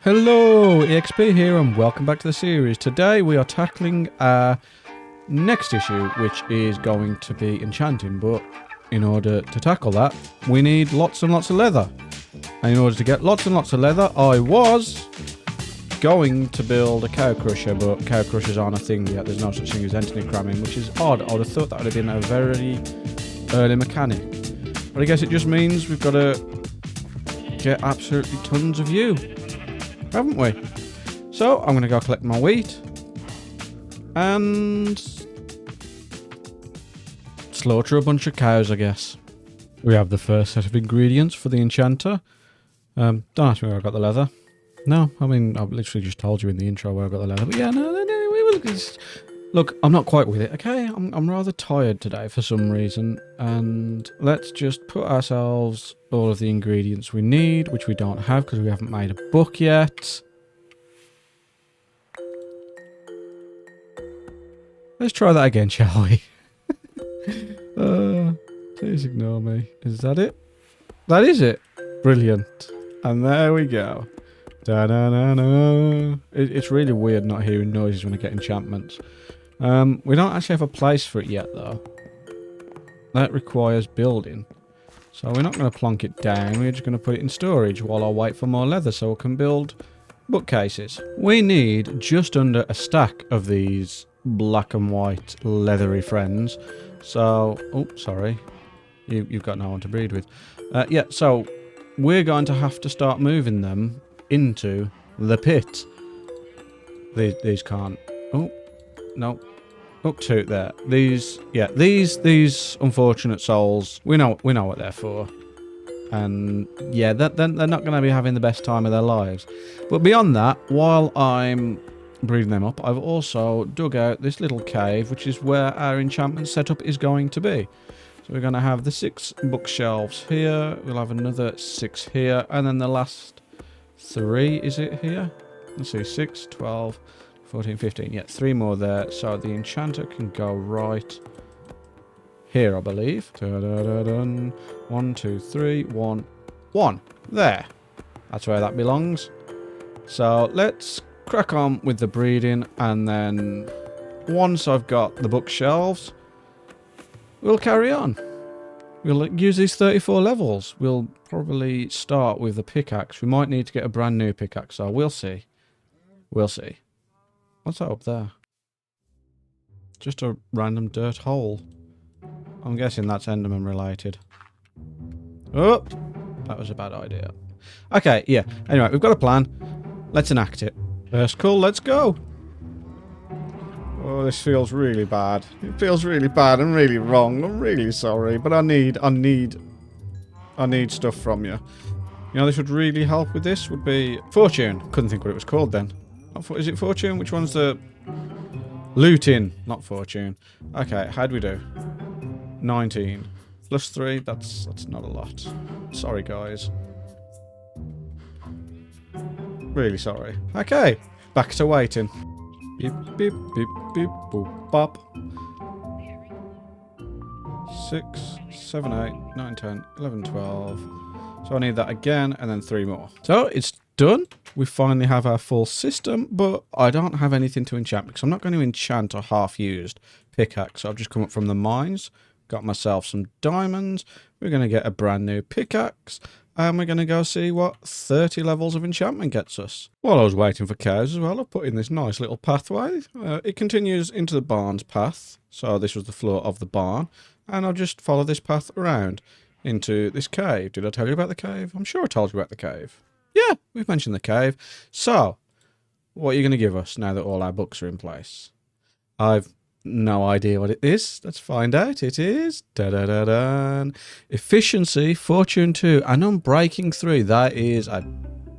Hello, EXP here and welcome back to the series. Today we are tackling our next issue, which is going to be enchanting, but in order to tackle that, we need lots and lots of leather. And in order to get lots and lots of leather, I was going to build a cow crusher, but cow crushers aren't a thing yet. There's no such thing as entity cramming, which is odd. I would have thought that would have been a very early mechanic. But I guess it just means we've got to get absolutely tons of you, haven't we? So I'm going to go collect my wheat and slaughter a bunch of cows, I guess. We have the first set of ingredients for the enchanter. Don't ask me where I got the leather. No, I mean, I've literally just told you in the intro where I got the leather. But yeah, no, look, I'm not quite with it, okay? I'm rather tired today for some reason. And let's just put ourselves all of the ingredients we need, which we don't have because we haven't made a book yet. Let's try that again, shall we? Please ignore me. Is that it? That is it. Brilliant. And there we go. Da-da-da-da. It's really weird not hearing noises when I get enchantments. We don't actually have a place for it yet, though. That requires building. So we're not going to plonk it down. We're just going to put it in storage while I wait for more leather so we can build bookcases. We need just under a stack of these black and white leathery friends. So, oh, sorry. You've got no one to breed with. Yeah, so we're going to have to start moving them into the pit. These can't. Oh, no. Up to there. These unfortunate souls. We know what they're for. And yeah, they're not going to be having the best time of their lives. But beyond that, while I'm breeding them up, I've also dug out this little cave, which is where our enchantment setup is going to be. So we're going to have the 6 bookshelves here. We'll have another 6 here, and then the last 3, is it here? Let's see, 6, 12, 14, 15. Yeah, 3 more there. So the enchanter can go right here, I believe. Da-da-da-dun. 1, 2, 3, 1, 1. There. That's where that belongs. So let's crack on with the breeding, and then once I've got the bookshelves, we'll carry on. We'll use these 34 levels. We'll probably start with the pickaxe. We might need to get a brand new pickaxe, so we'll see. We'll see. What's that up there? Just a random dirt hole. I'm guessing that's Enderman related. Oh, that was a bad idea. Okay, yeah. Anyway, we've got a plan. Let's enact it. First call, let's go. Oh, this feels really bad. It feels really bad and really wrong. I'm really sorry, but I need stuff from you. You know, this would really help with this would be fortune. Couldn't think what it was called then. Is it fortune? Which one's the looting? Not fortune. Okay, how'd we do? 19 plus 3. That's not a lot. Sorry, guys. Really sorry. Okay, back to waiting. Beep, beep, beep, beep, boop, bop. 6, 7, 8, 9, 10, 11, 12. So I need that again, and then 3 more. So it's done. We finally have our full system, but I don't have anything to enchant because I'm not going to enchant a half-used pickaxe. So I've just come up from the mines, got myself some diamonds. We're going to get a brand new pickaxe. And we're going to go see what 30 levels of enchantment gets us. While I was waiting for cows as well, I put in this nice little pathway. It continues into the barn's path. So this was the floor of the barn. And I'll just follow this path around into this cave. Did I tell you about the cave? I'm sure I told you about the cave. Yeah, we've mentioned the cave. So, what are you going to give us now that all our books are in place? I've no idea what it is. Let's find out. It is da-da-da-da. Efficiency, fortune 2, and unbreaking 3. That is a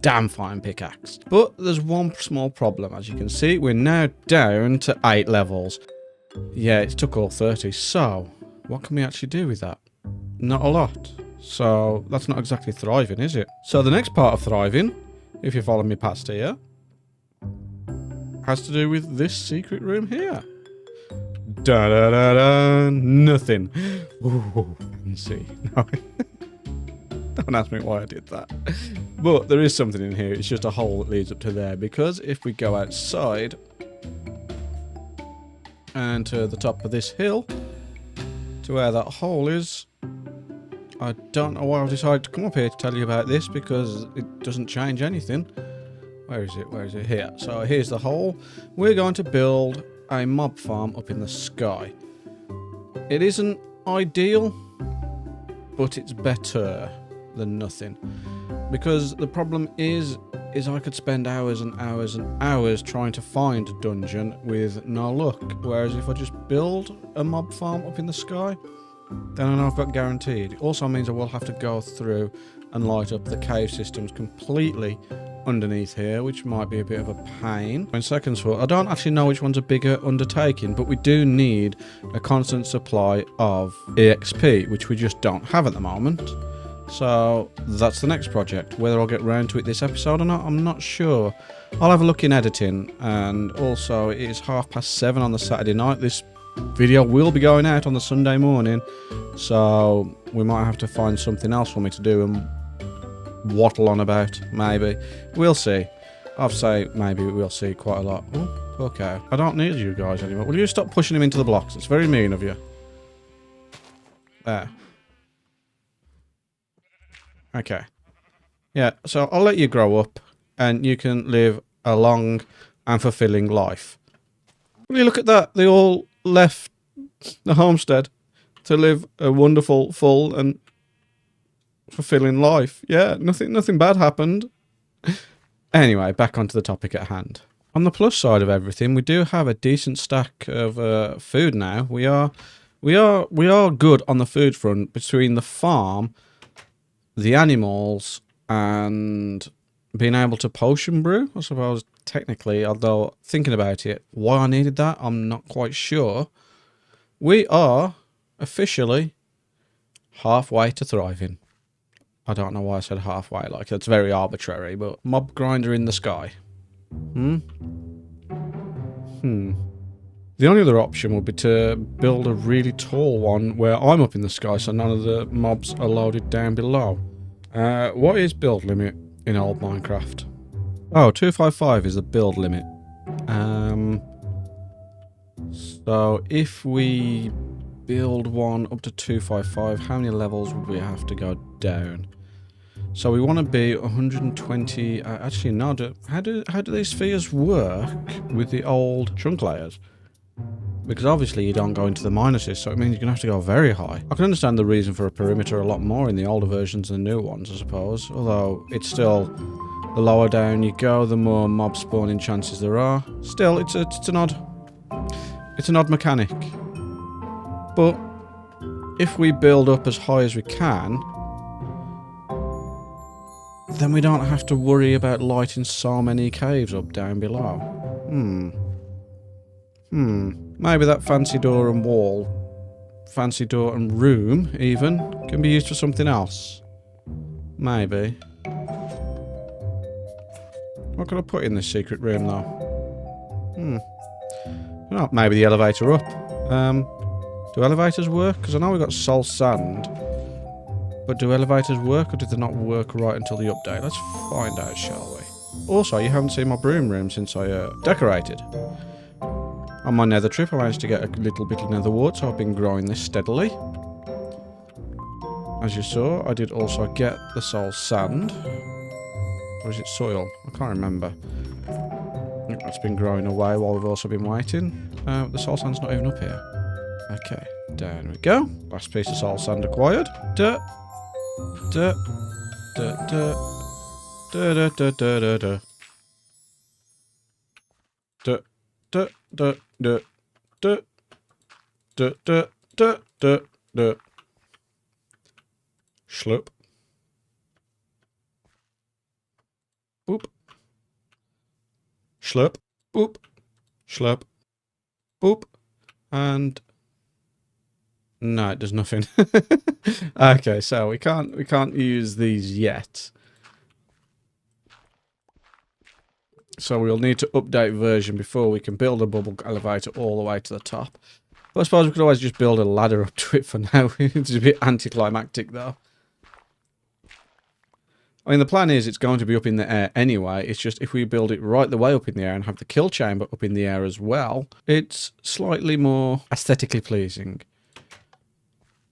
damn fine pickaxe. But there's one small problem. As you can see, we're now down to 8 levels. Yeah, it took all 30. So, what can we actually do with that? Not a lot. So, that's not exactly thriving, is it? So, the next part of thriving, if you follow me past here, has to do with this secret room here. Da-da-da-da, nothing. Ooh, fancy. No. Don't ask me why I did that. But there is something in here. It's just a hole that leads up to there. Because if we go outside and to the top of this hill, to where that hole is, I don't know why I've decided to come up here to tell you about this, because it doesn't change anything. Where is it? Where is it? Here. So here's the hole. We're going to build a mob farm up in the sky. It isn't ideal, but it's better than nothing. Because the problem is I could spend hours and hours and hours trying to find a dungeon with no luck. Whereas if I just build a mob farm up in the sky, then I know I've got guaranteed. It also means I will have to go through and light up the cave systems completely underneath here, which might be a bit of a pain. In second thought, I don't actually know which one's a bigger undertaking, but we do need a constant supply of EXP, which we just don't have at the moment. So that's the next project. Whether I'll get round to it this episode or not, I'm not sure. I'll have a look in editing, and also it is 7:30 on the Saturday night. This video will be going out on the Sunday morning, so we might have to find something else for me to do and waddle on about, maybe. We'll see. I'll say maybe we'll see quite a lot. Oh, okay. I don't need you guys anymore. Will you stop pushing him into the blocks? It's very mean of you. There. Okay. Yeah, so I'll let you grow up and you can live a long and fulfilling life. Will you look at that? They all left the homestead to live a wonderful, full and fulfilling life. Yeah, nothing bad happened. Anyway, back onto the topic at hand. On the plus side of everything, we do have a decent stack of food now. We are good on the food front between the farm, the animals, and being able to potion brew, I suppose, technically, although thinking about it, why I needed that, I'm not quite sure. We are officially halfway to thriving. I don't know why I said halfway, like, that's very arbitrary, but mob grinder in the sky. The only other option would be to build a really tall one where I'm up in the sky so none of the mobs are loaded down below. What is build limit in old Minecraft? Oh, 255 is the build limit. So if we build one up to 255, how many levels would we have to go down? So we want to be 120. Actually, no. How do these spheres work with the old chunk layers? Because obviously you don't go into the minuses, so it means you're going to have to go very high. I can understand the reason for a perimeter a lot more in the older versions than the new ones, I suppose. Although, it's still, the lower down you go, the more mob spawning chances there are. Still, it's an odd mechanic. But, if we build up as high as we can, then we don't have to worry about lighting so many caves up down below. Maybe that fancy door and wall, fancy door and room, even, can be used for something else. Maybe. What can I put in this secret room, though? Oh, maybe the elevator up. Do elevators work? Because I know we've got soul sand. But do elevators work, or did they not work right until the update? Let's find out, shall we? Also, you haven't seen my broom room since I decorated. On my nether trip, I managed to get a little bit of nether wart, so I've been growing this steadily. As you saw, I did also get the soul sand. Or is it soil? I can't remember. It's been growing away while we've also been waiting. The soul sand's not even up here. Okay, down we go. Last piece of soul sand acquired. Duh. Duh. Duh. Duh. Duh. Duh. Duh. Duh. Duh. Duh. Duh. Duh. Duh, duh, duh, duh, duh, duh, duh. Schlup. Boop. Schlup. Boop. Schlup. Boop. And no, it does nothing. Okay, so we can't use these yet. So we'll need to update version before we can build a bubble elevator all the way to the top. But I suppose we could always just build a ladder up to it for now. It's a bit anticlimactic though. I mean, the plan is it's going to be up in the air anyway. It's just if we build it right the way up in the air and have the kill chamber up in the air as well, it's slightly more aesthetically pleasing.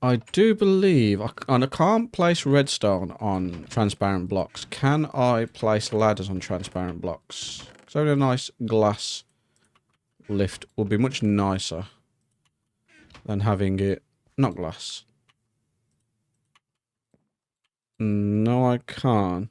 I do believe, and I can't place redstone on transparent blocks. Can I place ladders on transparent blocks? Because having a nice glass lift would be much nicer than having it not glass. No, I can't.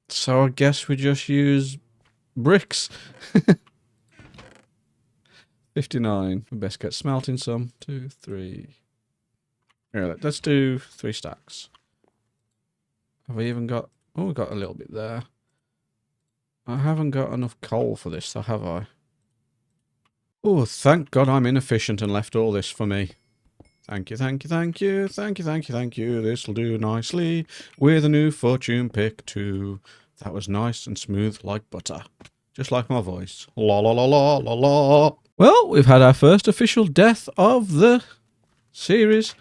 So I guess we just use bricks. 59. We best get smelting some. 2, 3. Here, let's do 3 stacks. Have we even got... Oh, we've got a little bit there. I haven't got enough coal for this, though, have I? Oh, thank God I'm inefficient and left all this for me. Thank you, thank you, thank you, thank you, thank you, thank you. This'll do nicely with a new fortune pick too. That was nice and smooth like butter. Just like my voice. La la la la la la. Well, we've had our first official death of the series.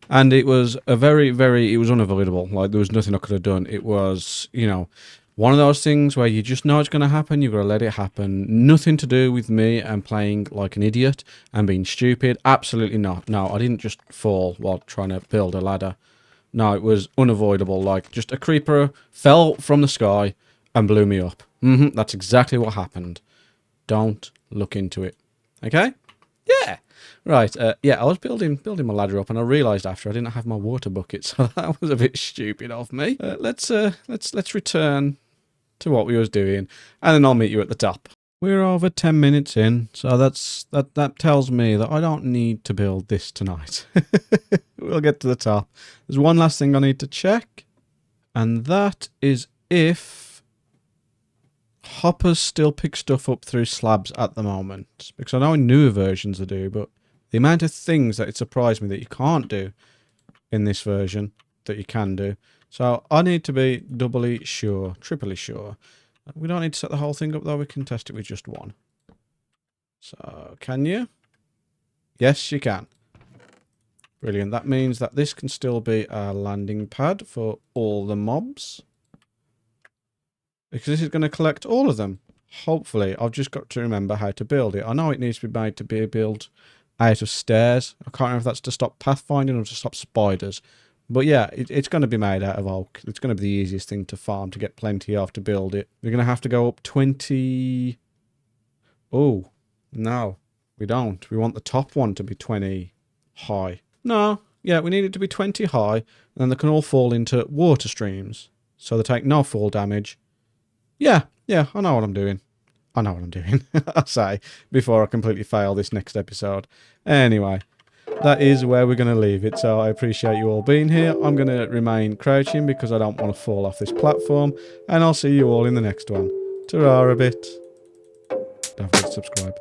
And it was a it was unavoidable. Like, there was nothing I could have done. It was, you know, one of those things where you just know it's going to happen. You've got to let it happen. Nothing to do with me and playing like an idiot and being stupid. Absolutely not. No, I didn't just fall while trying to build a ladder. No, it was unavoidable. Like, just a creeper fell from the sky and blew me up. That's exactly what happened. Don't look into it. Okay? Yeah. Right. Yeah, I was building my ladder up, and I realised after I didn't have my water bucket, so that was a bit stupid of me. Let's return to what we was doing, and then I'll meet you at the top. We're over 10 minutes in, so that tells me that I don't need to build this tonight. We'll get to the top. There's one last thing I need to check, and that is if hoppers still pick stuff up through slabs at the moment. Because I know in newer versions they do, but the amount of things that it surprised me that you can't do in this version that you can do. So I need to be doubly sure, triply sure. We don't need to set the whole thing up though, we can test it with just one. So, can you? Yes, you can. Brilliant. That means that this can still be a landing pad for all the mobs. Because this is going to collect all of them. Hopefully, I've just got to remember how to build it. I know it needs to be made to be built out of stairs. I can't remember if that's to stop pathfinding or to stop spiders. But yeah, it's going to be made out of oak. It's going to be the easiest thing to farm, to get plenty of, to build it. We're going to have to go up 20... Oh, no, we don't. We want the top one to be 20 high. No, yeah, we need it to be 20 high, and then they can all fall into water streams. So they take no fall damage. Yeah, I know what I'm doing. I know what I'm doing, I'll say, before I completely fail this next episode. Anyway, that is where we're going to leave it, so I appreciate you all being here. I'm going to remain crouching because I don't want to fall off this platform, and I'll see you all in the next one. Ta-ra a bit. Don't forget to subscribe.